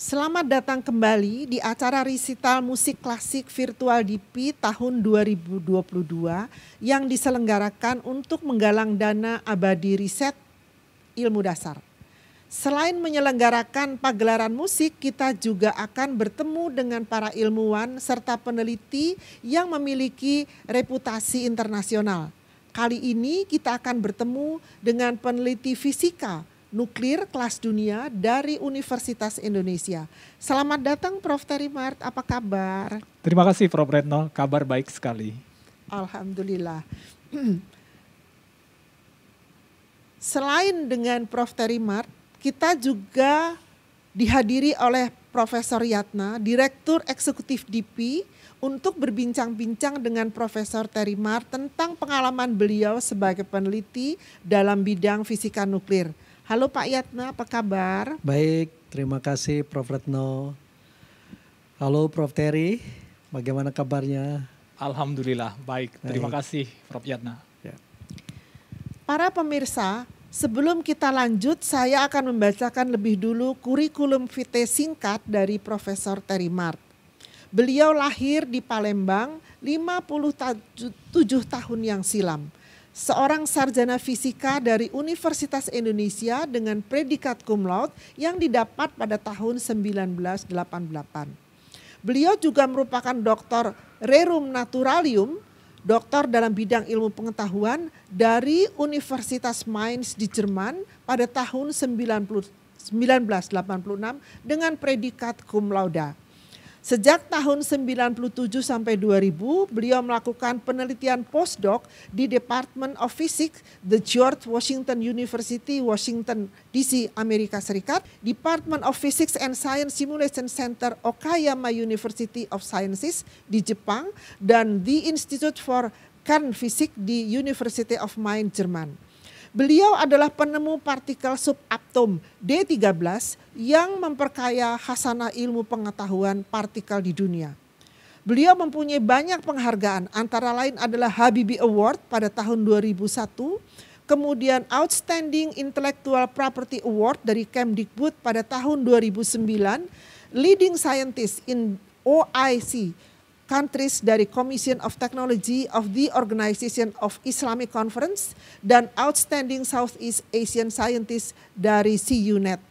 Selamat datang kembali di acara resital musik klasik virtual DIPI tahun 2022 yang diselenggarakan untuk menggalang dana abadi riset ilmu dasar. Selain menyelenggarakan pagelaran musik, kita juga akan bertemu dengan para ilmuwan serta peneliti yang memiliki reputasi internasional. Kali ini kita akan bertemu dengan peneliti fisika nuklir kelas dunia dari Universitas Indonesia. Selamat datang Prof. Terry Mart, apa kabar? Terima kasih Prof. Retno, kabar baik sekali. Alhamdulillah. Selain dengan Prof. Terry Mart, kita juga dihadiri oleh Profesor Yatna, Direktur Eksekutif DIPI, untuk berbincang-bincang dengan Profesor Terry Mart tentang pengalaman beliau sebagai peneliti dalam bidang fisika nuklir. Halo Pak Yatna, apa kabar? Baik, terima kasih Prof. Retno. Halo Prof. Terry, bagaimana kabarnya? Alhamdulillah, baik. Terima kasih Prof. Yatna. Ya. Para pemirsa, sebelum kita lanjut, saya akan membacakan lebih dulu kurikulum vitae singkat dari Profesor Terry Mart. Beliau lahir di Palembang 57 tahun yang silam. Seorang sarjana fisika dari Universitas Indonesia dengan predikat cum laude yang didapat pada tahun 1988. Beliau juga merupakan doktor rerum naturalium, doktor dalam bidang ilmu pengetahuan dari Universitas Mainz di Jerman pada tahun 1986 dengan predikat cum laude. Sejak tahun 97 sampai 2000, beliau melakukan penelitian postdoc di Department of Physics, the George Washington University, Washington DC, Amerika Serikat, Department of Physics and Science Simulation Center, Okayama University of Sciences di Jepang, dan The Institute for Kernphysik di University of Mainz, Jerman. Beliau adalah penemu partikel subatom D13 yang memperkaya khasanah ilmu pengetahuan partikel di dunia. Beliau mempunyai banyak penghargaan, antara lain adalah Habibie Award pada tahun 2001, kemudian Outstanding Intellectual Property Award dari Kemdikbud pada tahun 2009, Leading Scientist in OIC countries dari Commission of Technology of the Organization of Islamic Conference, dan Outstanding Southeast Asian Scientist dari CUNET.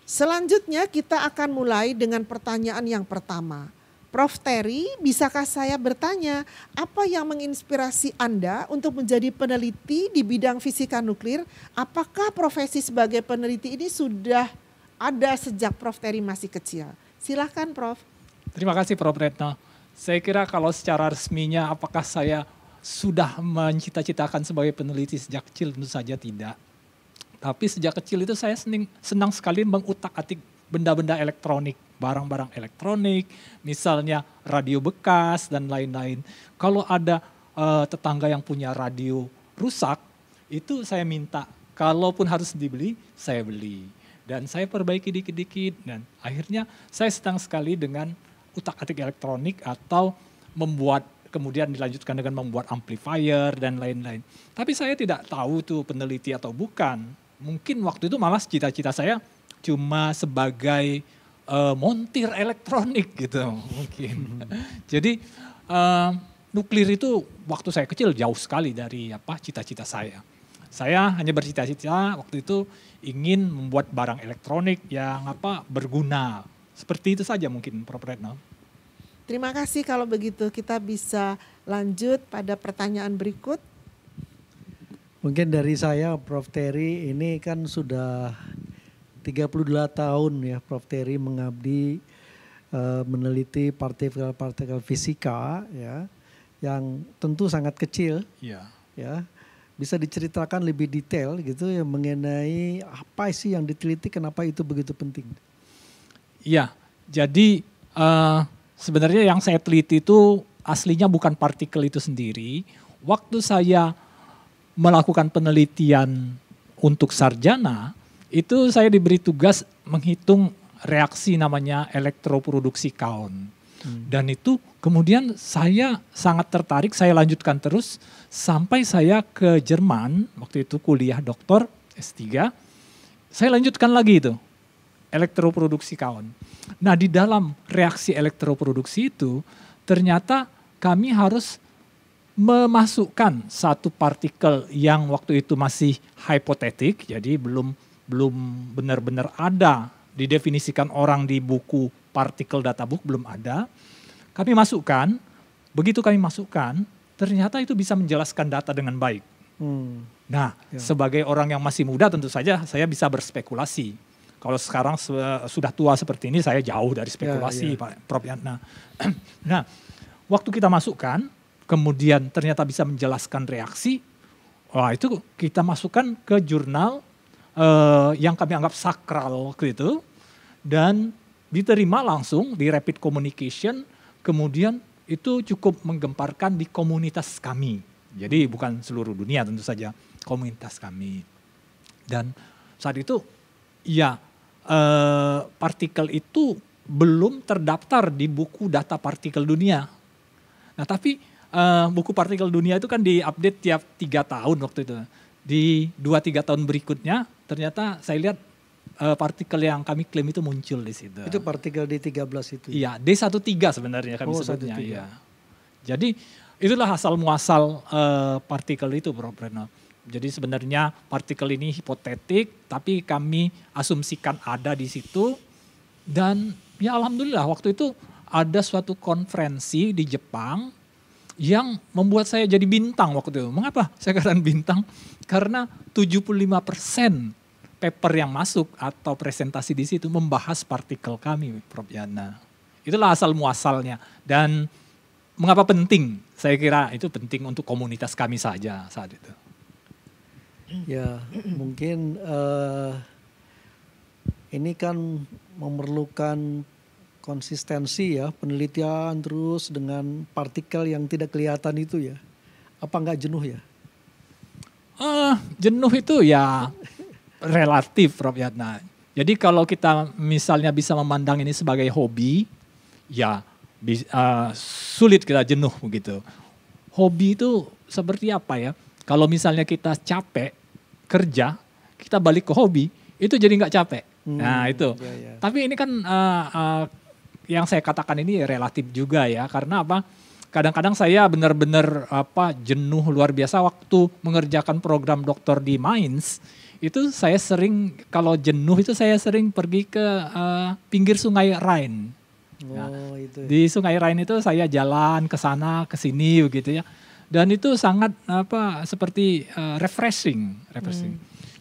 Selanjutnya kita akan mulai dengan pertanyaan yang pertama. Prof. Terry, bisakah saya bertanya apa yang menginspirasi Anda untuk menjadi peneliti di bidang fisika nuklir? Apakah profesi sebagai peneliti ini sudah ada sejak Prof. Terry masih kecil? Silahkan Prof. Terima kasih Prof. Retno. Saya kira kalau secara resminya apakah saya sudah mencita-citakan sebagai peneliti sejak kecil, tentu saja tidak. Tapi sejak kecil itu saya senang sekali mengutak-atik benda-benda elektronik, barang-barang elektronik, misalnya radio bekas dan lain-lain. Kalau ada tetangga yang punya radio rusak, itu saya minta, kalaupun harus dibeli, saya beli. Dan saya perbaiki dikit-dikit, dan akhirnya saya senang sekali dengan utak-atik elektronik atau membuat, kemudian dilanjutkan dengan membuat amplifier dan lain-lain. Tapi saya tidak tahu itu peneliti atau bukan. Mungkin waktu itu malah cita-cita saya cuma sebagai montir elektronik gitu mungkin. Jadi nuklir itu waktu saya kecil jauh sekali dari cita-cita saya. Saya hanya bercita-cita waktu itu ingin membuat barang elektronik yang berguna. Seperti itu saja mungkin Prof. Retno. Terima kasih, kalau begitu kita bisa lanjut pada pertanyaan berikut. Mungkin dari saya Prof. Terry, ini kan sudah 32 tahun ya Prof. Terry mengabdi meneliti partikel-partikel fisika ya, yang tentu sangat kecil. Iya. Ya. Bisa diceritakan lebih detail gitu ya mengenai apa sih yang diteliti, kenapa itu begitu penting? Iya, jadi sebenarnya yang saya teliti itu aslinya bukan partikel itu sendiri. Waktu saya melakukan penelitian untuk sarjana, itu saya diberi tugas menghitung reaksi namanya elektroproduksi count. Dan itu kemudian saya sangat tertarik, saya lanjutkan terus sampai saya ke Jerman, waktu itu kuliah doktor S3, saya lanjutkan lagi itu. elektroproduksi kaon. Nah, di dalam reaksi elektroproduksi itu ternyata kami harus memasukkan satu partikel yang waktu itu masih hipotetik, jadi belum benar-benar ada didefinisikan orang di buku partikel data book, belum ada. Kami masukkan, begitu kami masukkan, ternyata itu bisa menjelaskan data dengan baik. Nah, sebagai orang yang masih muda tentu saja saya bisa berspekulasi. Kalau sekarang sudah tua seperti ini, saya jauh dari spekulasi, Pak Prof. Nah, waktu kita masukkan, kemudian ternyata bisa menjelaskan reaksi, wah itu kita masukkan ke jurnal yang kami anggap sakral gitu, dan diterima langsung di Rapid Communication, kemudian itu cukup menggemparkan di komunitas kami. Jadi bukan seluruh dunia tentu saja, komunitas kami. Dan saat itu ya partikel itu belum terdaftar di buku data partikel dunia. Nah tapi buku partikel dunia itu kan diupdate tiap 3 tahun waktu itu. Di 2-3 tahun berikutnya ternyata saya lihat partikel yang kami klaim itu muncul di situ. Itu partikel D13 itu? Iya, D13 sebenarnya kami sebutnya. Iya. Jadi itulah asal muasal partikel itu, Prof. Reno. Jadi sebenarnya partikel ini hipotetik, tapi kami asumsikan ada di situ. Dan ya alhamdulillah waktu itu ada suatu konferensi di Jepang yang membuat saya jadi bintang waktu itu. Mengapa saya katakan bintang? Karena 75% paper yang masuk atau presentasi di situ membahas partikel kami, Prof. Yana. Itulah asal muasalnya. Dan mengapa penting? Saya kira itu penting untuk komunitas kami saja saat itu. Ya, mungkin ini kan memerlukan konsistensi ya, penelitian terus dengan partikel yang tidak kelihatan itu ya. Apa enggak jenuh ya? Jenuh itu ya relatif, Prof. Yatna. Jadi kalau kita misalnya bisa memandang ini sebagai hobi, ya sulit kita jenuh begitu. Hobi itu seperti apa ya? Kalau misalnya kita capek kerja, kita balik ke hobi, itu jadi nggak capek. Nah itu. Ya. Tapi ini kan yang saya katakan ini relatif juga ya. Karena apa? Kadang-kadang saya benar-benar jenuh luar biasa waktu mengerjakan program doktor di Mainz. Itu saya sering, kalau jenuh itu saya sering pergi ke pinggir sungai Rhine. Nah, itu ya. Di sungai Rhine itu saya jalan ke sana, ke sini begitu ya. Dan itu sangat seperti refreshing.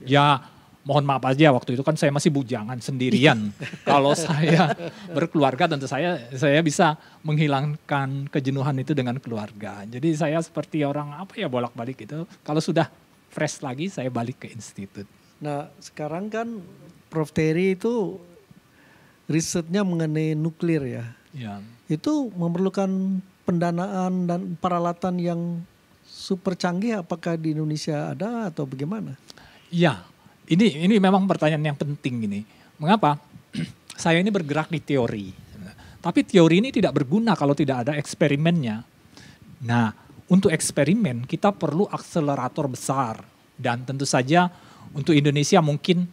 Ya mohon maaf aja waktu itu kan saya masih bujangan sendirian. Kalau saya berkeluarga tentu saya bisa menghilangkan kejenuhan itu dengan keluarga. Jadi saya seperti orang bolak-balik itu. Kalau sudah fresh lagi saya balik ke institut. Nah sekarang kan Prof. Terry itu risetnya mengenai nuklir ya. Ya. Itu memerlukan pendanaan dan peralatan yang super canggih, apakah di Indonesia ada atau bagaimana? Ya, ini memang pertanyaan yang penting ini. Mengapa? Saya ini bergerak di teori. Tapi teori ini tidak berguna kalau tidak ada eksperimennya. Nah, untuk eksperimen kita perlu akselerator besar. Dan tentu saja untuk Indonesia mungkin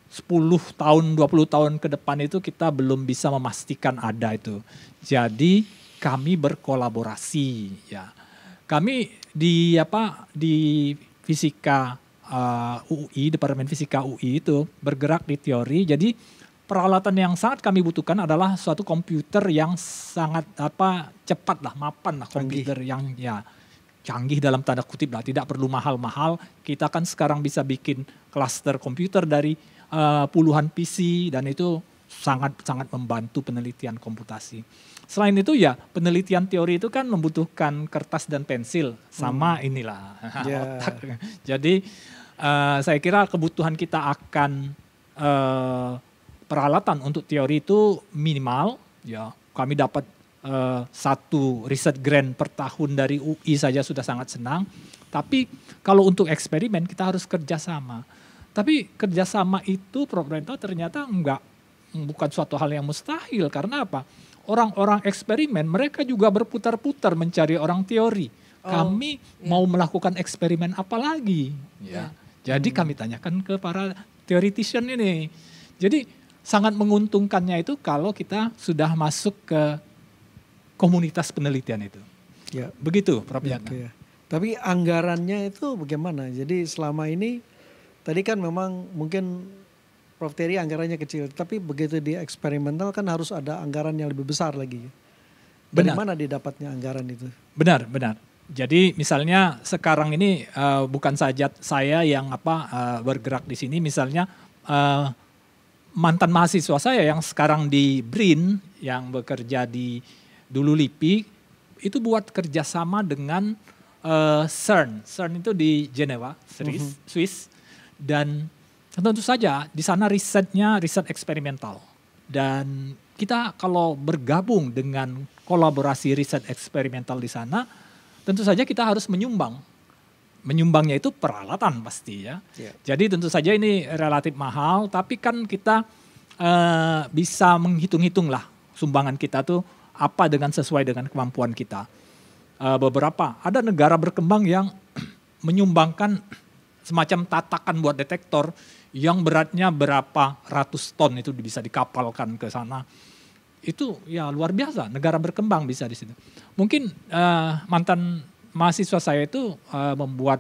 10 tahun, 20 tahun ke depan itu kita belum bisa memastikan ada itu. Jadi kami berkolaborasi ya. Kami di fisika UI, Departemen Fisika UI itu bergerak di teori. Jadi peralatan yang sangat kami butuhkan adalah suatu komputer yang sangat cepat lah, mapan lah, komputer yang ya canggih dalam tanda kutip lah, tidak perlu mahal-mahal. Kita kan sekarang bisa bikin klaster komputer dari puluhan PC dan itu sangat membantu penelitian komputasi. Selain itu ya penelitian teori itu kan membutuhkan kertas dan pensil sama inilah otak. Jadi saya kira kebutuhan kita akan peralatan untuk teori itu minimal. Ya kami dapat 1 riset grant per tahun dari UI saja sudah sangat senang. Tapi kalau untuk eksperimen kita harus kerjasama. Tapi kerjasama itu Prof. Reno ternyata bukan suatu hal yang mustahil. Karena apa? Orang-orang eksperimen mereka juga berputar-putar mencari orang teori. Kami mau melakukan eksperimen apa lagi? Ya. Jadi kami tanyakan ke para theoretician ini. Jadi sangat menguntungkannya itu kalau kita sudah masuk ke komunitas penelitian itu. Ya. Begitu, Prof. Yana. Oke. Tapi anggarannya itu bagaimana? Jadi selama ini tadi kan memang mungkin Prof. Terry anggarannya kecil, tapi begitu di eksperimental kan harus ada anggaran yang lebih besar lagi. Dari Benar. mana didapatnya anggaran itu? Benar, benar. Jadi misalnya sekarang ini bukan saja saya yang bergerak di sini, misalnya mantan mahasiswa saya yang sekarang di BRIN, yang bekerja di dulu LIPI, itu buat kerjasama dengan CERN. CERN itu di Jenewa, Swiss. Dan tentu saja di sana risetnya riset eksperimental. Dan kita kalau bergabung dengan kolaborasi riset eksperimental di sana, tentu saja kita harus menyumbang. Menyumbangnya itu peralatan pasti ya. Yeah. Jadi tentu saja ini relatif mahal, tapi kan kita bisa menghitung-hitung lah sumbangan kita tuh apa sesuai dengan kemampuan kita. Beberapa, ada negara berkembang yang menyumbangkan semacam tatakan buat detektor yang beratnya berapa ratus ton itu bisa dikapalkan ke sana. Itu ya luar biasa, negara berkembang bisa di situ. Mungkin mantan mahasiswa saya itu membuat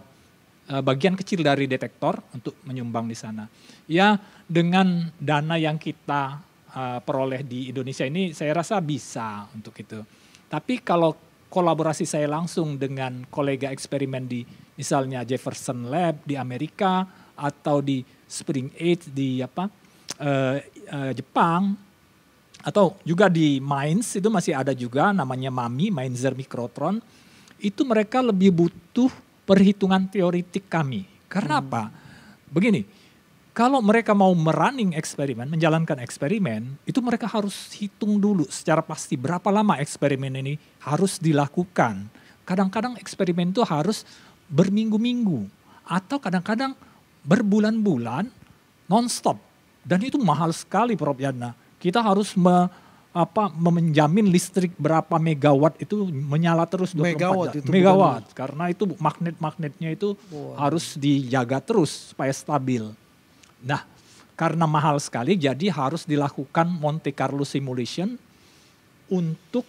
bagian kecil dari detektor untuk menyumbang di sana. Ya dengan dana yang kita peroleh di Indonesia ini saya rasa bisa untuk itu. Tapi kalau kolaborasi saya langsung dengan kolega eksperimen di misalnya Jefferson Lab di Amerika atau di Spring 8 di Jepang, atau juga di Mainz itu masih ada juga namanya MAMI, Mainzer Mikrotron. Itu mereka lebih butuh perhitungan teoritik kami. Karena apa? Begini, kalau mereka mau merunning eksperimen, menjalankan eksperimen, itu mereka harus hitung dulu secara pasti berapa lama eksperimen ini harus dilakukan. Kadang-kadang eksperimen itu harus berminggu-minggu atau kadang-kadang berbulan-bulan non-stop. Dan itu mahal sekali, Prof. Yana. Kita harus menjamin listrik berapa megawatt itu menyala terus 24 jam. Megawatt, karena itu magnet-magnetnya itu harus dijaga terus supaya stabil. Nah, karena mahal sekali jadi harus dilakukan Monte Carlo simulation untuk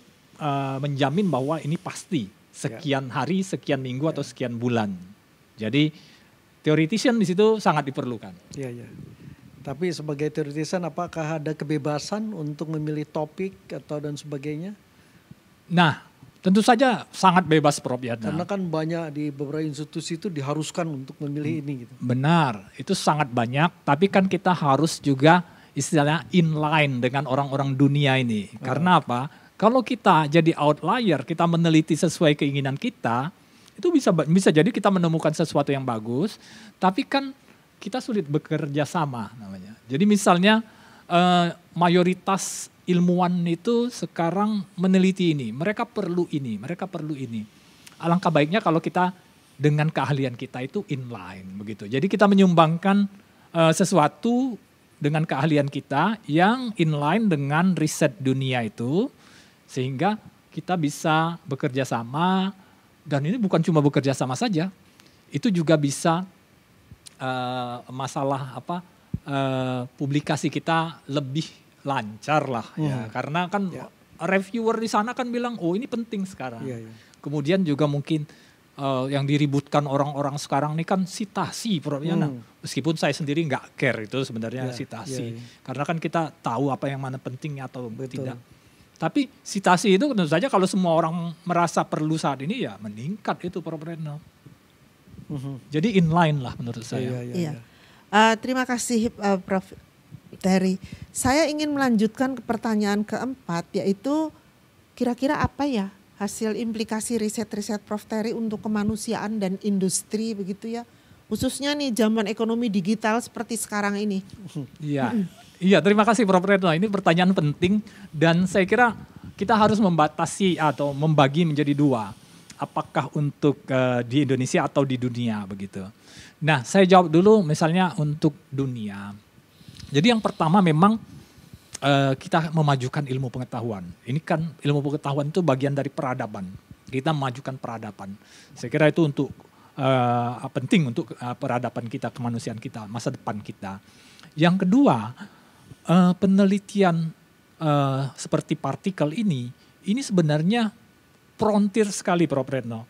menjamin bahwa ini pasti sekian hari, sekian minggu atau sekian bulan. Jadi theoretician di situ sangat diperlukan. Iya, iya. Tapi sebagai teoretician apakah ada kebebasan untuk memilih topik atau dan sebagainya? Nah, tentu saja sangat bebas, Prof. Yana. Karena kan banyak di beberapa institusi itu diharuskan untuk memilih ini gitu. Benar, itu sangat banyak. Tapi kan kita harus juga istilahnya inline dengan orang-orang dunia ini. Karena apa? Kalau kita jadi outlier, kita meneliti sesuai keinginan kita, itu bisa jadi kita menemukan sesuatu yang bagus. Tapi kan kita sulit bekerja sama namanya. Jadi misalnya mayoritas ilmuwan itu sekarang meneliti ini, mereka perlu ini, mereka perlu ini. Alangkah baiknya kalau kita dengan keahlian kita itu inline begitu. Jadi kita menyumbangkan sesuatu dengan keahlian kita yang inline dengan riset dunia itu, sehingga kita bisa bekerja sama. Dan ini bukan cuma bekerja sama saja, itu juga bisa masalah publikasi kita lebih lancar lah ya, karena kan reviewer di sana kan bilang oh ini penting sekarang. Kemudian juga mungkin yang diributkan orang-orang sekarang ini kan sitasi, Prof. Yana. Meskipun saya sendiri nggak care itu sebenarnya sitasi, karena kan kita tahu apa yang mana penting atau tidak. Tapi sitasi itu tentu saja kalau semua orang merasa perlu saat ini ya meningkat itu, Prof. Yana. Jadi inline lah menurut saya. Iya. Terima kasih Prof. Terry. Saya ingin melanjutkan ke pertanyaan keempat, yaitu kira-kira apa ya hasil implikasi riset-riset Prof. Terry untuk kemanusiaan dan industri begitu ya, khususnya nih zaman ekonomi digital seperti sekarang ini. Iya, terima kasih Prof. Retno. Ini pertanyaan penting dan saya kira kita harus membatasi atau membagi menjadi dua. Apakah untuk di Indonesia atau di dunia begitu. Nah, saya jawab dulu misalnya untuk dunia. Jadi yang pertama memang kita memajukan ilmu pengetahuan. Ini kan ilmu pengetahuan itu bagian dari peradaban. Kita memajukan peradaban. Saya kira itu untuk penting untuk peradaban kita, kemanusiaan kita, masa depan kita. Yang kedua, penelitian seperti partikel ini sebenarnya frontier sekali, Prof. Retno.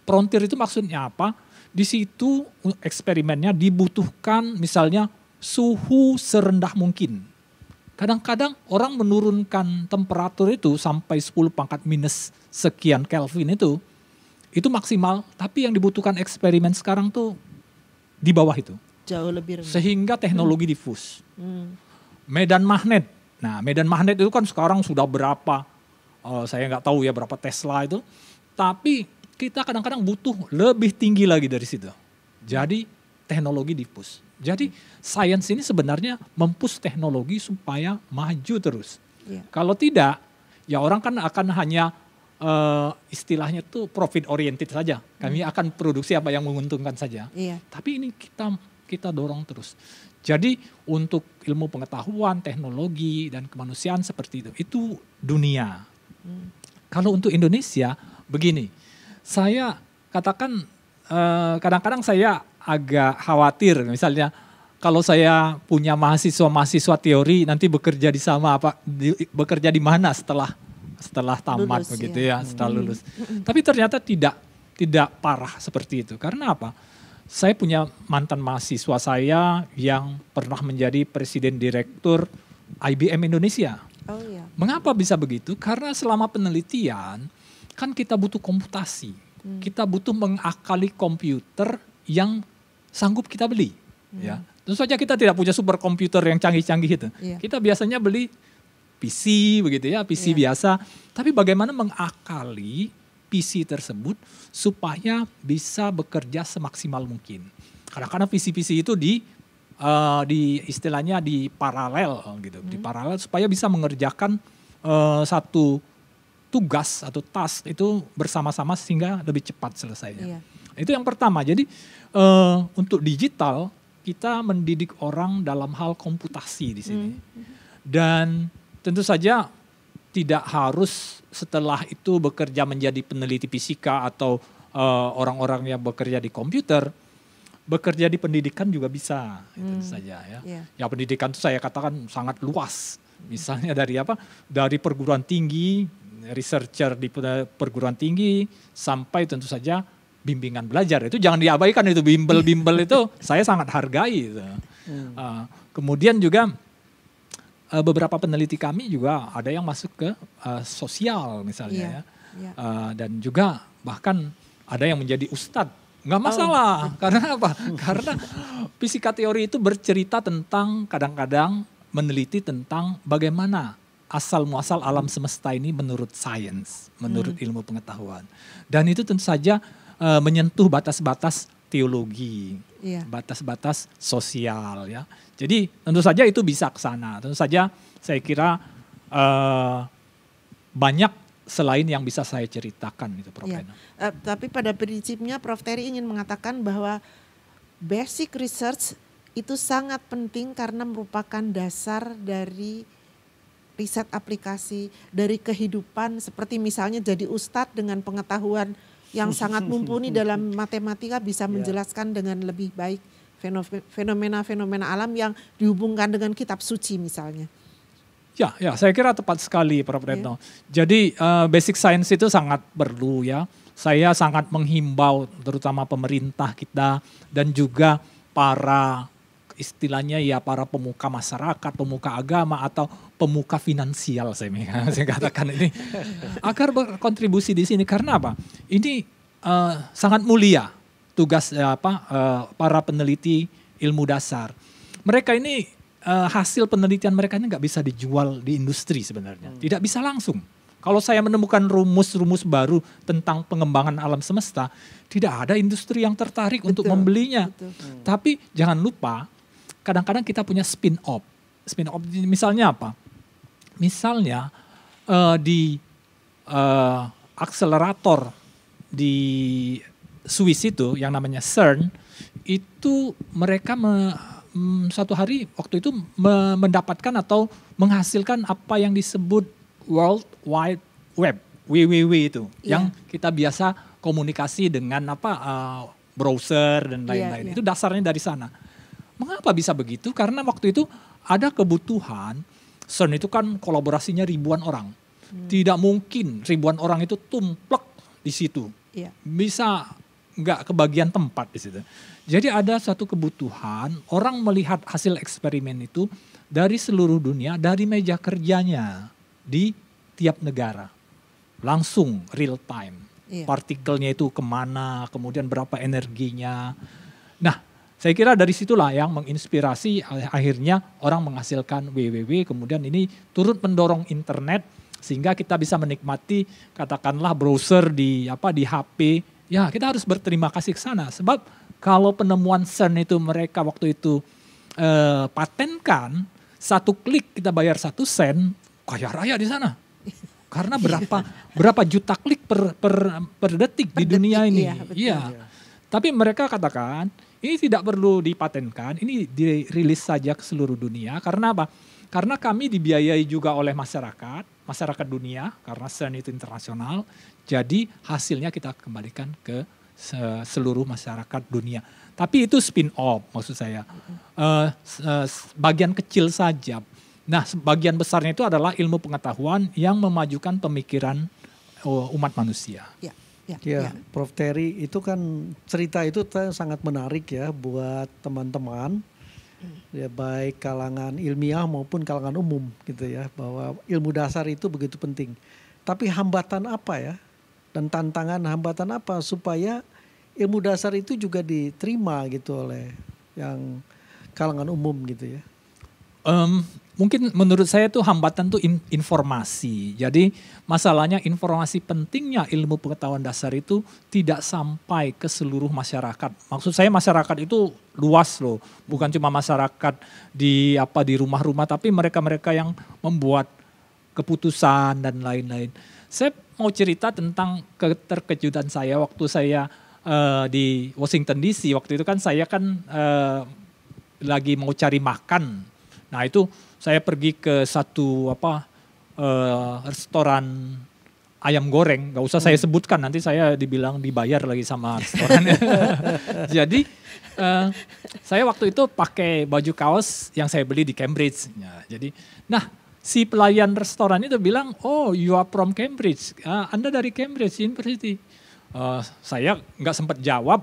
Frontier itu maksudnya apa? Di situ eksperimennya dibutuhkan misalnya suhu serendah mungkin. Kadang-kadang orang menurunkan temperatur itu sampai 10 pangkat minus sekian Kelvin itu maksimal, tapi yang dibutuhkan eksperimen sekarang tuh di bawah itu. Jauh lebih rendah. Sehingga teknologi difus. Medan magnet. Nah, medan magnet itu kan sekarang sudah berapa, saya nggak tahu ya berapa Tesla itu, tapi kita kadang-kadang butuh lebih tinggi lagi dari situ. Jadi teknologi dipus. Jadi sains ini sebenarnya mempush teknologi supaya maju terus. Iya. Kalau tidak, ya orang kan akan hanya istilahnya tuh profit oriented saja. Kami akan produksi apa yang menguntungkan saja. Iya. Tapi ini kita dorong terus. Jadi untuk ilmu pengetahuan, teknologi dan kemanusiaan seperti itu dunia. Kalau untuk Indonesia begini, saya katakan kadang-kadang saya agak khawatir misalnya kalau saya punya mahasiswa teori nanti bekerja bekerja di mana setelah tamat lulus, begitu ya, setelah lulus. Tapi ternyata tidak parah seperti itu. Karena apa? Saya punya mantan mahasiswa saya yang pernah menjadi presiden direktur IBM Indonesia. Oh iya. Mengapa bisa begitu? Karena selama penelitian kan kita butuh komputasi. Kita butuh mengakali komputer yang sanggup kita beli. Ya. Tentu saja kita tidak punya superkomputer yang canggih-canggih itu. Iya. Kita biasanya beli PC begitu ya, PC biasa. Tapi bagaimana mengakali PC tersebut supaya bisa bekerja semaksimal mungkin. Kadang-kadang PC-PC itu di istilahnya di paralel gitu, di paralel supaya bisa mengerjakan satu tugas atau task itu bersama-sama sehingga lebih cepat selesainya. Iya. Itu yang pertama. Jadi untuk digital kita mendidik orang dalam hal komputasi di sini. Dan tentu saja tidak harus setelah itu bekerja menjadi peneliti fisika atau orang-orang yang bekerja di komputer. Bekerja di pendidikan juga bisa, itu saja ya. Yeah. Ya pendidikan itu saya katakan sangat luas. Misalnya dari apa? Dari perguruan tinggi, researcher di perguruan tinggi, sampai tentu saja bimbingan belajar. Itu jangan diabaikan, itu bimbel-bimbel itu saya sangat hargai. Itu. Kemudian juga beberapa peneliti kami juga ada yang masuk ke sosial misalnya ya. Dan juga bahkan ada yang menjadi ustadz. Nggak masalah, karena apa? Karena fisika teori itu bercerita tentang kadang-kadang meneliti tentang bagaimana asal muasal alam semesta ini menurut sains, menurut ilmu pengetahuan. Dan itu tentu saja menyentuh batas-batas teologi, batas-batas sosial ya. Jadi tentu saja itu bisa ke sana. Tentu saja saya kira banyak selain yang bisa saya ceritakan itu Prof. Reno. Tapi pada prinsipnya Prof. Terry ingin mengatakan bahwa basic research itu sangat penting karena merupakan dasar dari riset aplikasi, dari kehidupan seperti misalnya jadi ustadz dengan pengetahuan yang sangat mumpuni dalam matematika bisa menjelaskan dengan lebih baik fenomena-fenomena alam yang dihubungkan dengan kitab suci misalnya. Ya, saya kira tepat sekali Prof. Retno. Jadi basic science itu sangat perlu ya. Saya sangat menghimbau terutama pemerintah kita dan juga para istilahnya ya para pemuka masyarakat, pemuka agama atau pemuka finansial saya katakan ini agar berkontribusi di sini karena apa? Ini sangat mulia tugas para peneliti ilmu dasar. Mereka ini hasil penelitian mereka ini nggak bisa dijual di industri sebenarnya. Tidak bisa langsung. Kalau saya menemukan rumus-rumus baru tentang pengembangan alam semesta, tidak ada industri yang tertarik untuk membelinya. Tapi jangan lupa, kadang-kadang kita punya spin-off. Spin-off misalnya apa? Misalnya di akselerator di Swiss itu yang namanya CERN, itu mereka satu hari waktu itu mendapatkan atau menghasilkan apa yang disebut World Wide Web, WWW itu, yang kita biasa komunikasi dengan browser dan lain-lain. Itu dasarnya dari sana. Mengapa bisa begitu? Karena waktu itu ada kebutuhan, CERN itu kan kolaborasinya ribuan orang. Tidak mungkin ribuan orang itu tumplek di situ. Iya. Bisa nggak kebagian tempat di situ. Jadi ada satu kebutuhan, orang melihat hasil eksperimen itu dari seluruh dunia, dari meja kerjanya di tiap negara. Langsung real time. Iya. Partikelnya itu kemana, kemudian berapa energinya. Nah, saya kira dari situlah yang menginspirasi akhirnya orang menghasilkan www, kemudian ini turut mendorong internet sehingga kita bisa menikmati katakanlah browser di HP. Ya, kita harus berterima kasih ke sana sebab kalau penemuan CERN itu mereka waktu itu patenkan, satu klik kita bayar 1 sen, kaya raya di sana. Karena berapa juta klik per detik di dunia ini. Iya. Tapi mereka katakan ini tidak perlu dipatenkan, ini dirilis saja ke seluruh dunia. Karena apa? Karena kami dibiayai juga oleh masyarakat dunia, karena CERN itu internasional. Jadi hasilnya kita kembalikan ke seluruh masyarakat dunia. Tapi itu spin off maksud saya. Bagian kecil saja. Nah, bagian besarnya itu adalah ilmu pengetahuan yang memajukan pemikiran umat manusia. Ya, Prof. Terry, itu kan cerita itu sangat menarik ya buat teman-teman, ya baik kalangan ilmiah maupun kalangan umum gitu ya, bahwa ilmu dasar itu begitu penting. Tapi hambatan apa ya, dan tantangan hambatan apa supaya ilmu dasar itu juga diterima gitu oleh yang kalangan umum gitu ya? Mungkin menurut saya tuh hambatan tuh informasi. Jadi masalahnya informasi pentingnya ilmu pengetahuan dasar itu tidak sampai ke seluruh masyarakat. Maksud saya masyarakat itu luas loh, bukan cuma masyarakat di rumah-rumah, tapi mereka-mereka yang membuat keputusan dan lain-lain. Saya mau cerita tentang keterkejutan saya waktu saya di Washington DC. Waktu itu kan saya lagi mau cari makan. Nah itu saya pergi ke satu restoran ayam goreng, gak usah saya sebutkan nanti saya dibilang dibayar lagi sama restoran. Jadi saya waktu itu pakai baju kaos yang saya beli di Cambridge. Nah si pelayan restoran itu bilang, oh you are from Cambridge, Anda dari Cambridge University. Saya nggak sempat jawab,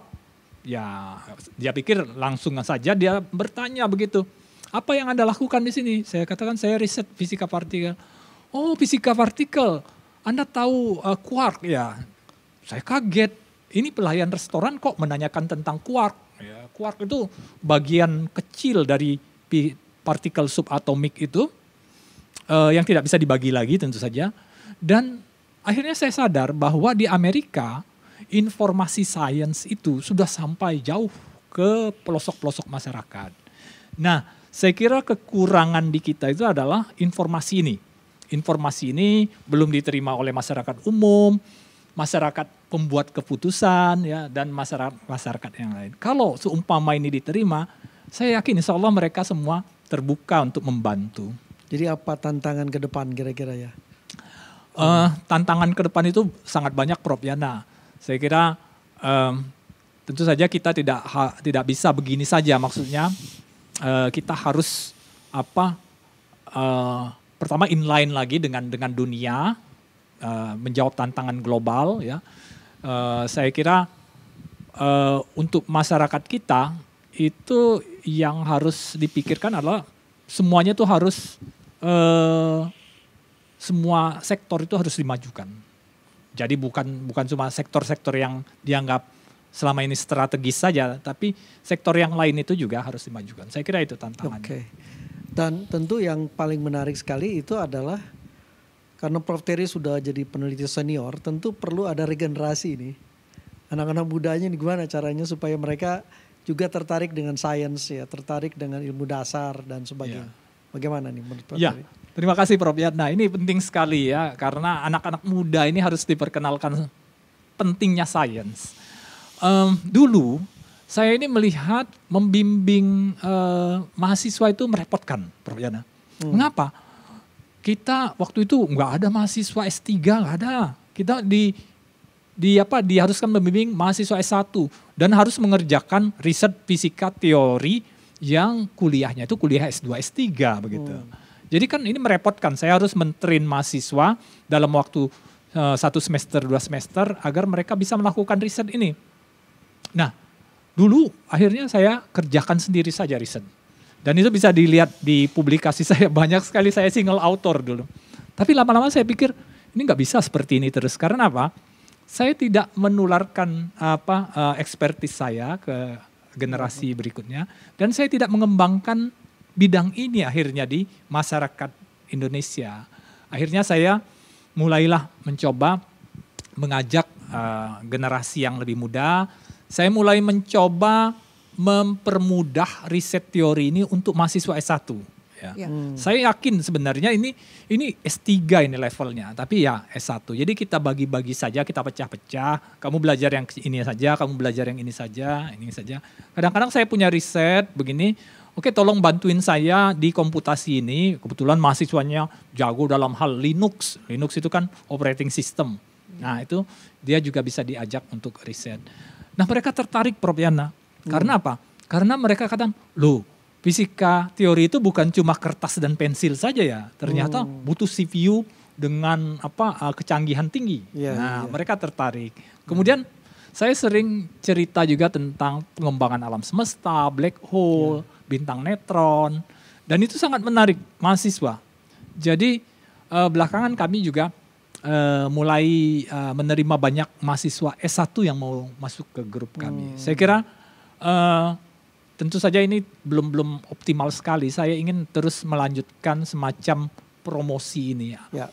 ya dia pikir langsung saja dia bertanya begitu. Apa yang Anda lakukan di sini? Saya katakan saya riset fisika partikel. Oh, fisika partikel. Anda tahu quark ya? Saya kaget. Ini pelayan restoran kok menanyakan tentang quark. Ya, quark itu bagian kecil dari partikel subatomik itu yang tidak bisa dibagi lagi tentu saja. Dan akhirnya saya sadar bahwa di Amerika informasi sains itu sudah sampai jauh ke pelosok-pelosok masyarakat. Nah, saya kira kekurangan di kita itu adalah informasi ini. Informasi ini belum diterima oleh masyarakat umum, masyarakat pembuat keputusan, ya, dan masyarakat yang lain. Kalau seumpama ini diterima, saya yakin insya Allah mereka semua terbuka untuk membantu. Jadi apa tantangan ke depan kira-kira ya? Tantangan ke depan itu sangat banyak, Prof. Yana. Saya kira tentu saja kita tidak bisa begini saja, maksudnya. Kita harus pertama inline lagi dengan dunia, menjawab tantangan global ya. Saya kira untuk masyarakat kita itu yang harus dipikirkan adalah semuanya itu harus semua sektor itu harus dimajukan. Jadi bukan cuma sektor-sektor yang dianggap selama ini strategis saja, tapi sektor yang lain itu juga harus dimajukan. Saya kira itu tantangannya. Oke. Dan tentu yang paling menarik sekali itu adalah karena Prof. Terry sudah jadi peneliti senior, tentu perlu ada regenerasi ini. Anak-anak mudanya ini gimana caranya supaya mereka juga tertarik dengan sains ya, tertarik dengan ilmu dasar dan sebagainya. Ya. Bagaimana nih menurut Prof. Terry? Terima kasih Prof. Nah ini penting sekali ya, karena anak-anak muda ini harus diperkenalkan pentingnya sains. Dulu saya ini melihat membimbing mahasiswa itu merepotkan, Prof. Yana. Mengapa? Kita waktu itu nggak ada mahasiswa S3, nggak ada. Kita diharuskan membimbing mahasiswa S1 dan harus mengerjakan riset fisika teori yang kuliahnya itu kuliah S2, S3 begitu. Jadi kan ini merepotkan, saya harus mentrain mahasiswa dalam waktu 1 semester, 2 semester agar mereka bisa melakukan riset ini. Nah, dulu akhirnya saya kerjakan sendiri saja riset. Dan itu bisa dilihat di publikasi saya, banyak sekali saya single author dulu. Tapi lama-lama saya pikir ini nggak bisa seperti ini terus. Karena apa? Saya tidak menularkan ekspertis saya ke generasi berikutnya, dan saya tidak mengembangkan bidang ini akhirnya di masyarakat Indonesia. Akhirnya saya mulailah mencoba mengajak generasi yang lebih muda. Saya mulai mencoba mempermudah riset teori ini untuk mahasiswa S1. Ya. Saya yakin sebenarnya ini S3 ini levelnya, tapi ya S1. Jadi kita bagi-bagi saja, kita pecah-pecah. Kamu belajar yang ini saja, kamu belajar yang ini saja. Kadang-kadang saya punya riset begini, oke tolong bantuin saya di komputasi ini. Kebetulan mahasiswanya jago dalam hal Linux. Linux itu kan operating system. Nah itu dia juga bisa diajak untuk riset. Nah mereka tertarik Prof. Yana. Karena apa? Karena mereka kadang, loh fisika teori itu bukan cuma kertas dan pensil saja ya. Ternyata butuh CPU dengan kecanggihan tinggi. Mereka tertarik. Kemudian saya sering cerita juga tentang pengembangan alam semesta, black hole, bintang neutron. Dan itu sangat menarik mahasiswa. Jadi belakangan kami juga mulai menerima banyak mahasiswa S1 yang mau masuk ke grup kami. Saya kira tentu saja ini belum optimal sekali. Saya ingin terus melanjutkan semacam promosi ini. Ya.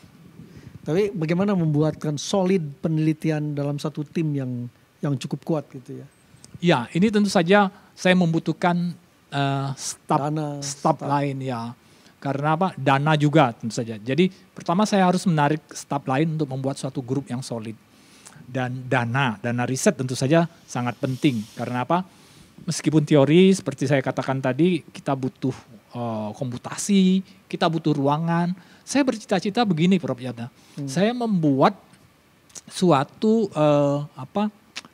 Tapi bagaimana membuatkan solid penelitian dalam satu tim yang cukup kuat gitu ya? Ya, ini tentu saja saya membutuhkan staff lain ya. Karena apa? Dana juga tentu saja. Jadi pertama saya harus menarik staff lain untuk membuat suatu grup yang solid. Dan dana riset tentu saja sangat penting. Karena apa? Meskipun teori seperti saya katakan tadi, kita butuh komputasi, kita butuh ruangan. Saya bercita-cita begini Prof. Yana. Saya membuat suatu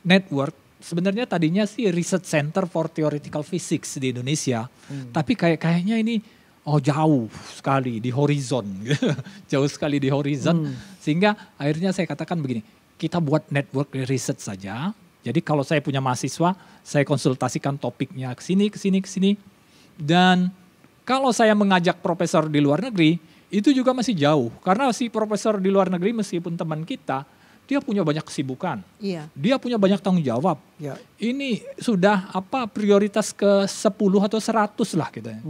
network. Sebenarnya tadinya sih Research Center for Theoretical Physics di Indonesia. Tapi kayaknya ini jauh sekali di horizon. Jauh sekali di horizon. Sehingga akhirnya saya katakan begini, kita buat network research saja. Jadi kalau saya punya mahasiswa, saya konsultasikan topiknya ke sini. Dan kalau saya mengajak profesor di luar negeri, itu juga masih jauh. Karena si profesor di luar negeri meskipun teman kita, dia punya banyak kesibukan. Iya. Dia punya banyak tanggung jawab. Iya. Ini sudah prioritas ke 10 atau 100 lah gitu ya.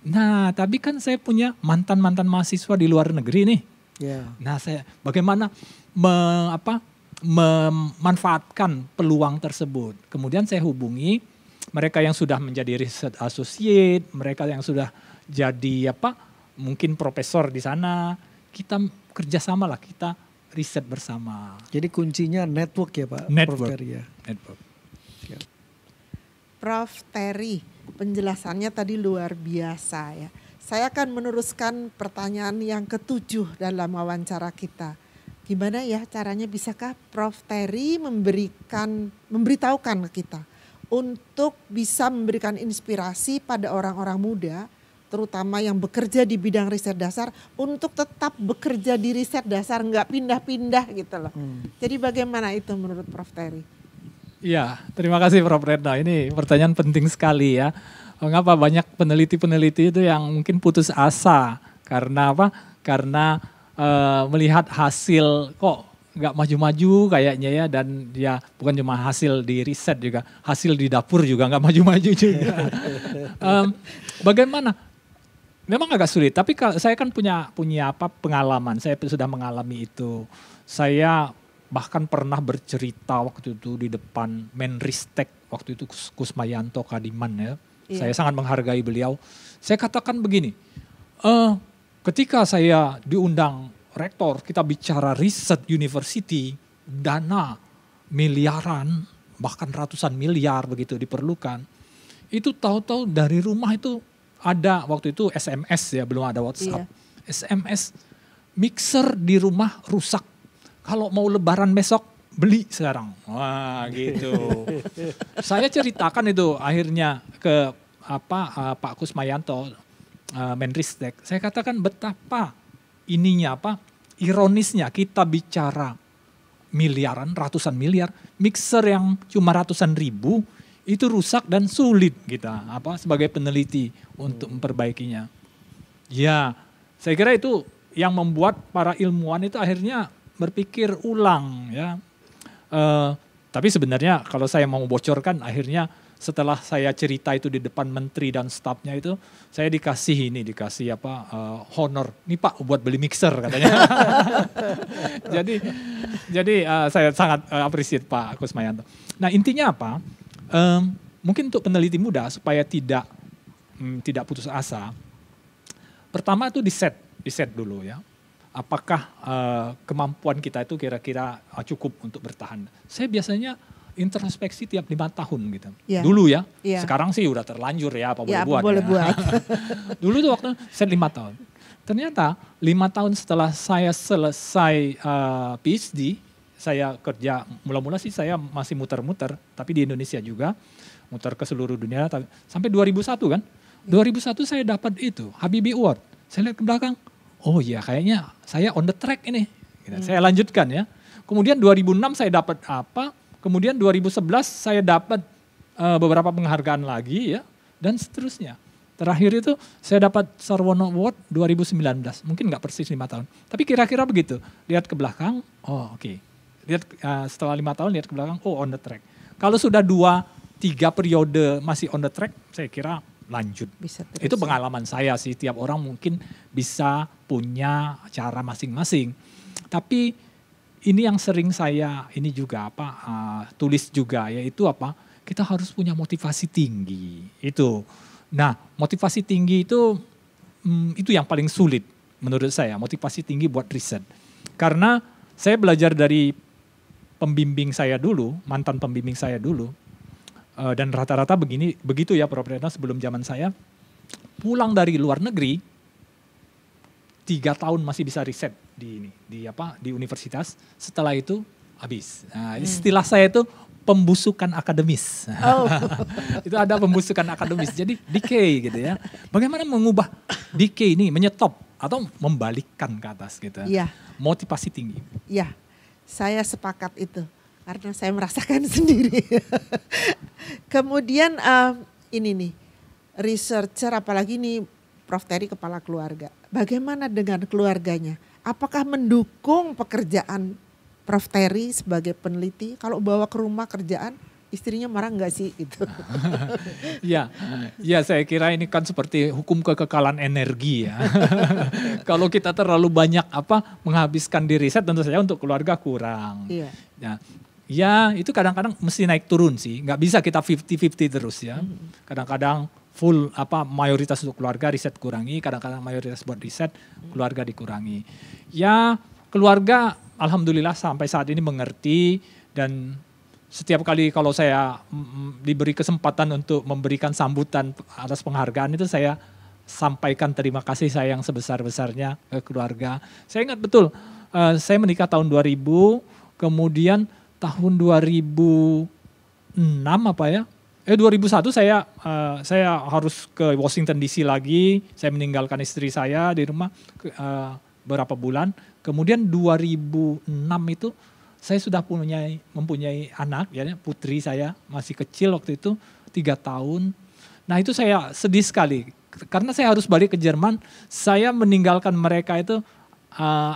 Nah tapi kan saya punya mantan-mantan mahasiswa di luar negeri nih. Yeah. Nah saya bagaimana memanfaatkan peluang tersebut. Kemudian saya hubungi mereka yang sudah menjadi research associate, mereka yang sudah jadi mungkin profesor di sana. Kita kerjasama lah, kita riset bersama. Jadi kuncinya network ya Pak? Network. Prof. Terry ya? Network. Prof. Terry, penjelasannya tadi luar biasa ya. Saya akan meneruskan pertanyaan yang ke-7 dalam wawancara kita. Gimana ya caranya, bisakah Prof. Terry memberitahukan ke kita untuk bisa memberikan inspirasi pada orang-orang muda, terutama yang bekerja di bidang riset dasar, untuk tetap bekerja di riset dasar, nggak pindah-pindah gitu loh. Jadi bagaimana itu menurut Prof. Terry? Ya, terima kasih Prof. Retno. Ini pertanyaan penting sekali ya. Mengapa banyak peneliti-peneliti itu yang mungkin putus asa karena Karena melihat hasil kok nggak maju-maju kayaknya ya, dan ya bukan cuma hasil di riset juga, hasil di dapur juga nggak maju-maju juga. Bagaimana? Memang agak sulit, tapi saya kan punya pengalaman, saya sudah mengalami itu. Saya bahkan pernah bercerita waktu itu di depan Menristek, waktu itu Kusmayanto Kadiman ya. Iya. Saya sangat menghargai beliau. Saya katakan begini, ketika saya diundang rektor, kita bicara riset university, dana miliaran, bahkan ratusan miliar begitu diperlukan. Itu tahu-tahu dari rumah itu ada, waktu itu SMS ya, belum ada WhatsApp. Iya. SMS, mixer di rumah rusak. Kalau mau lebaran besok, beli sekarang. Wah gitu. Saya ceritakan itu akhirnya ke Pak Kusmayanto, Menristek, saya katakan betapa ininya ironisnya kita bicara miliaran, ratusan miliar, mixer yang cuma ratusan ribu itu rusak dan sulit kita sebagai peneliti untuk memperbaikinya. Ya, saya kira itu yang membuat para ilmuwan itu akhirnya berpikir ulang ya. Tapi sebenarnya kalau saya mau bocorkan, akhirnya setelah saya cerita itu di depan menteri dan stafnya itu, saya dikasih honor. Nih Pak buat beli mixer katanya. jadi saya sangat appreciate Pak Kusmayanto. Nah intinya apa? Mungkin untuk peneliti muda supaya tidak putus asa. Pertama itu di set dulu ya. Apakah kemampuan kita itu kira-kira cukup untuk bertahan? Saya biasanya introspeksi tiap 5 tahun gitu. Ya. Dulu ya. Sekarang sih udah terlanjur ya apa boleh buat. Dulu tuh waktu set 5 tahun. Ternyata 5 tahun setelah saya selesai PhD, saya kerja, mula-mula sih saya masih muter-muter, tapi di Indonesia juga, muter ke seluruh dunia, sampai 2001 kan. 2001 saya dapat itu, Habibie Award. Saya lihat ke belakang, oh iya kayaknya saya on the track ini. Saya lanjutkan ya. Kemudian 2006 saya dapat apa, kemudian 2011 saya dapat beberapa penghargaan lagi ya, dan seterusnya. Terakhir itu saya dapat Sarwono Award 2019, mungkin nggak persis 5 tahun. Tapi kira-kira begitu, lihat ke belakang, oh oke. Lihat setelah 5 tahun lihat ke belakang, oh on the track. Kalau sudah 2-3 periode masih on the track, saya kira lanjut. Itu pengalaman saya sih, tiap orang mungkin bisa punya cara masing-masing. Tapi ini yang sering saya ini juga tulis juga, yaitu kita harus punya motivasi tinggi. Itu. Nah, motivasi tinggi itu yang paling sulit menurut saya, motivasi tinggi buat riset. Karena saya belajar dari pembimbing saya dulu, mantan pembimbing saya dulu, dan rata-rata begitu ya Prof. Retno sebelum zaman saya, pulang dari luar negeri, 3 tahun masih bisa riset di universitas, setelah itu habis. Nah, istilah saya itu pembusukan akademis. Oh. Itu ada pembusukan akademis, jadi decay gitu ya. Bagaimana mengubah decay ini, menyetop atau membalikkan ke atas gitu. Iya. Motivasi tinggi. Iya, saya sepakat itu. Karena saya merasakan sendiri. Kemudian ini nih, researcher apalagi nih Prof. Terry kepala keluarga. Bagaimana dengan keluarganya? Apakah mendukung pekerjaan Prof. Terry sebagai peneliti? Kalau bawa ke rumah kerjaan, istrinya marah nggak sih? Gitu. Ya saya kira ini kan seperti hukum kekekalan energi ya. Kalau kita terlalu banyak menghabiskan di riset, tentu saja untuk keluarga kurang. Iya. Ya itu kadang-kadang mesti naik turun sih, nggak bisa kita 50-50 terus ya. Kadang-kadang full mayoritas untuk keluarga, riset kurangi, kadang-kadang mayoritas buat riset, keluarga dikurangi. Ya keluarga alhamdulillah sampai saat ini mengerti, dan setiap kali kalau saya diberi kesempatan untuk memberikan sambutan atas penghargaan itu, saya sampaikan terima kasih saya yang sebesar-besarnya ke keluarga. Saya ingat betul, saya menikah tahun 2000, kemudian tahun 2006 2001 saya harus ke Washington DC lagi, saya meninggalkan istri saya di rumah beberapa bulan. Kemudian 2006 itu saya sudah mempunyai anak, ya, putri saya masih kecil waktu itu 3 tahun. Nah itu saya sedih sekali karena saya harus balik ke Jerman. Saya meninggalkan mereka itu,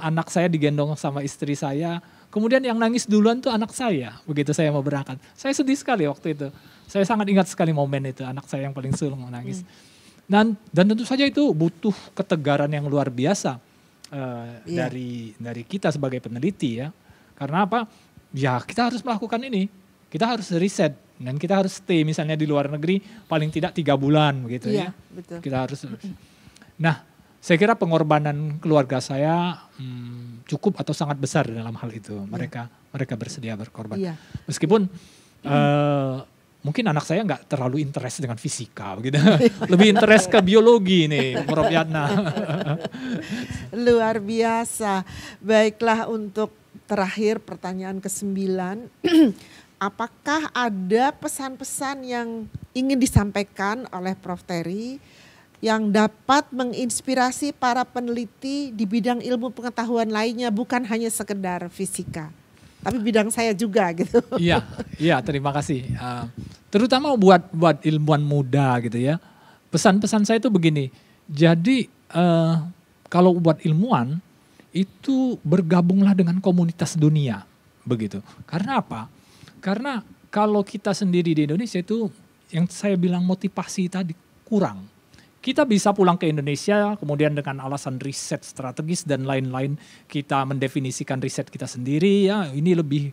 anak saya digendong sama istri saya. Kemudian yang nangis duluan tuh anak saya begitu saya mau berangkat. Saya sedih sekali waktu itu. Saya sangat ingat sekali momen itu, anak saya yang paling sulung menangis. Dan tentu saja itu butuh ketegaran yang luar biasa dari kita sebagai peneliti ya. Karena apa? Ya kita harus melakukan ini. Kita harus riset dan kita harus stay misalnya di luar negeri paling tidak 3 bulan begitu ya. Betul. Kita harus. Nah, saya kira pengorbanan keluarga saya cukup atau sangat besar dalam hal itu. Mereka bersedia berkorban. Iya. Meskipun mungkin anak saya nggak terlalu interest dengan fisika, begitu. Lebih interest ke biologi nih, Prof. Yatna. Luar biasa. Baiklah, untuk terakhir pertanyaan ke-9. Apakah ada pesan-pesan yang ingin disampaikan oleh Prof. Terry yang dapat menginspirasi para peneliti di bidang ilmu pengetahuan lainnya, bukan hanya sekedar fisika, tapi bidang saya juga gitu. Iya, terima kasih. Terutama buat ilmuwan muda gitu ya. Pesan-pesan saya itu begini. Jadi kalau buat ilmuwan itu bergabunglah dengan komunitas dunia, begitu. Karena apa? Karena kalau kita sendiri di Indonesia itu yang saya bilang motivasi tadi kurang. Kita bisa pulang ke Indonesia kemudian dengan alasan riset strategis dan lain-lain kita mendefinisikan riset kita sendiri ya, ini lebih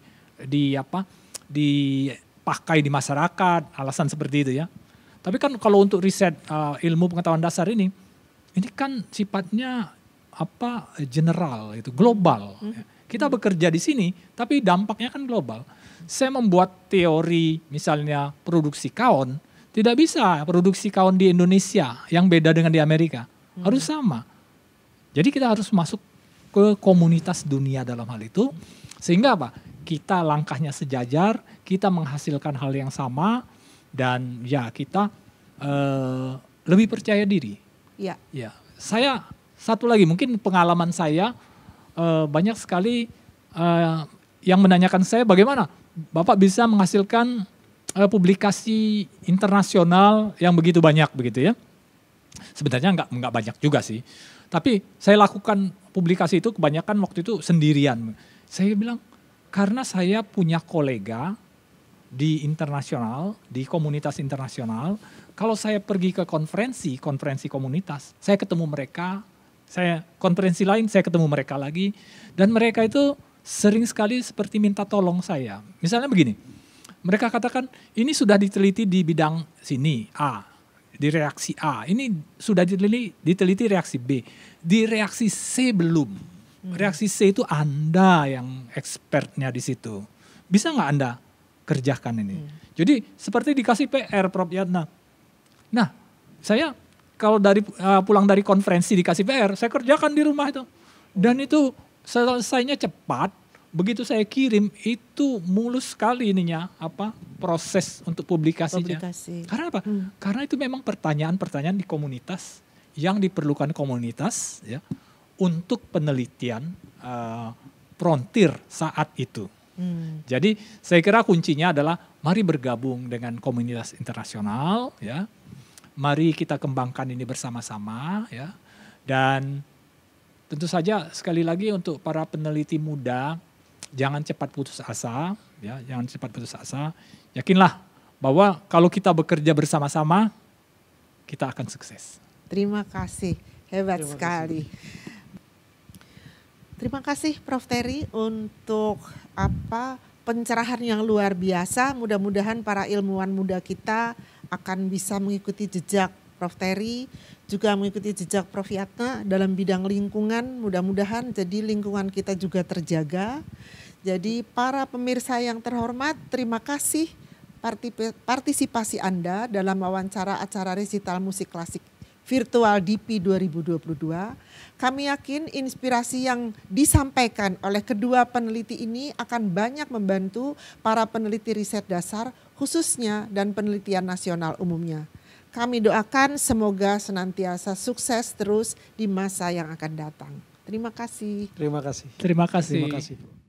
dipakai di masyarakat, alasan seperti itu ya. Tapi kan kalau untuk riset ilmu pengetahuan dasar ini kan sifatnya general, itu global. Kita bekerja di sini, tapi dampaknya kan global. Saya membuat teori misalnya produksi kaon, tidak bisa produksi kaon di Indonesia yang beda dengan di Amerika. Harus sama. Jadi kita harus masuk ke komunitas dunia dalam hal itu. Sehingga apa? Kita langkahnya sejajar, kita menghasilkan hal yang sama, dan ya kita lebih percaya diri. Ya. Saya satu lagi mungkin pengalaman saya banyak sekali yang menanyakan saya bagaimana Bapak bisa menghasilkan publikasi internasional yang begitu banyak begitu ya. Sebenarnya enggak banyak juga sih. Tapi saya lakukan publikasi itu kebanyakan waktu itu sendirian. Saya bilang karena saya punya kolega di internasional, di komunitas internasional, kalau saya pergi ke konferensi komunitas, saya ketemu mereka, saya konferensi lain, saya ketemu mereka lagi, dan mereka itu sering sekali seperti minta tolong saya. Misalnya begini, mereka katakan ini sudah diteliti di bidang sini, A, di reaksi A, ini sudah diteliti reaksi B, di reaksi C belum. Reaksi C itu Anda yang expertnya di situ. Bisa nggak Anda kerjakan ini? Jadi seperti dikasih PR, Prof. Yatna. Nah, saya kalau pulang dari konferensi dikasih PR, saya kerjakan di rumah itu. Dan itu selesainya cepat. Begitu saya kirim itu mulus sekali ininya proses untuk publikasinya. Karena apa? Karena itu memang pertanyaan-pertanyaan di komunitas yang diperlukan komunitas ya untuk penelitian frontier saat itu. Jadi saya kira kuncinya adalah mari bergabung dengan komunitas internasional ya. Mari kita kembangkan ini bersama-sama ya. Dan tentu saja sekali lagi untuk para peneliti muda, jangan cepat putus asa ya, jangan cepat putus asa. Yakinlah bahwa kalau kita bekerja bersama-sama kita akan sukses. Terima kasih, hebat sekali. Terima kasih Prof. Terry untuk pencerahan yang luar biasa. Mudah-mudahan para ilmuwan muda kita akan bisa mengikuti jejak Prof. Terry, juga mengikuti jejak Prof. Yatna dalam bidang lingkungan. Mudah-mudahan jadi lingkungan kita juga terjaga. Jadi para pemirsa yang terhormat, terima kasih partisipasi Anda dalam wawancara acara resital musik klasik virtual DIPI 2022. Kami yakin inspirasi yang disampaikan oleh kedua peneliti ini akan banyak membantu para peneliti riset dasar khususnya dan penelitian nasional umumnya. Kami doakan semoga senantiasa sukses terus di masa yang akan datang. Terima kasih. Terima kasih. Terima kasih. Terima kasih.